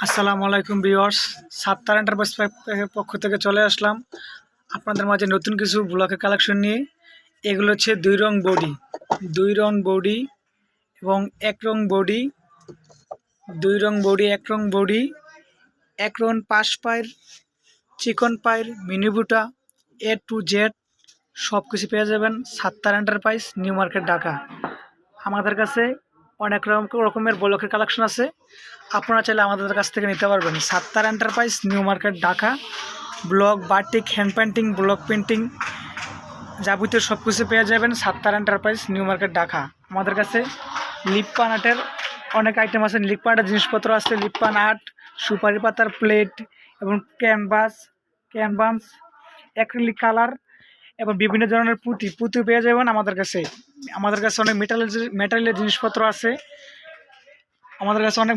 আসসালামু আলাইকুম viewers, Sattar enterprise পক্ষ থেকে চলে আসলাম আপনাদের মাঝে নতুন কিছু ব্লকের কালেকশন নিয়ে। এগুলো হচ্ছে দুই রং বডি এবং এক রং বডি, এক রং পাশ পায়ের, চিকন পায়ের, মিনি বুটা, এ টু জেড সব কিছু পেয়ে যাবেন Sattar enterprise, new market, Dhaka. আমাদের কাছে অনেক রকমের ব্লকের কালেকশন আছে, আপনারা চাইলে আমাদের কাছ থেকে নিতে পারবেন। Sattar enterprise, new market, Dhaka. Block, batik, hand painting, block painting যাবতীয় সব কিছু পেয়ে যাবেন Sattar enterprise, new market, Dhaka. আমাদের কাছে লিপ্পান আর্টের অনেক আইটেম আছে, লিপ্পান আর্টের জিনিসপত্র আছে, লিপ্পান আর্ট, সুপারি পাতার প্লেট এবং ক্যানভাস, অ্যাক্রিলিক কালার এবং বিভিন্ন ধরনের পুঁতি পেয়ে যাবেন আমাদের কাছে। অনেক মেটালের জিনিসপত্র আছে, আমাদের কাছে অনেক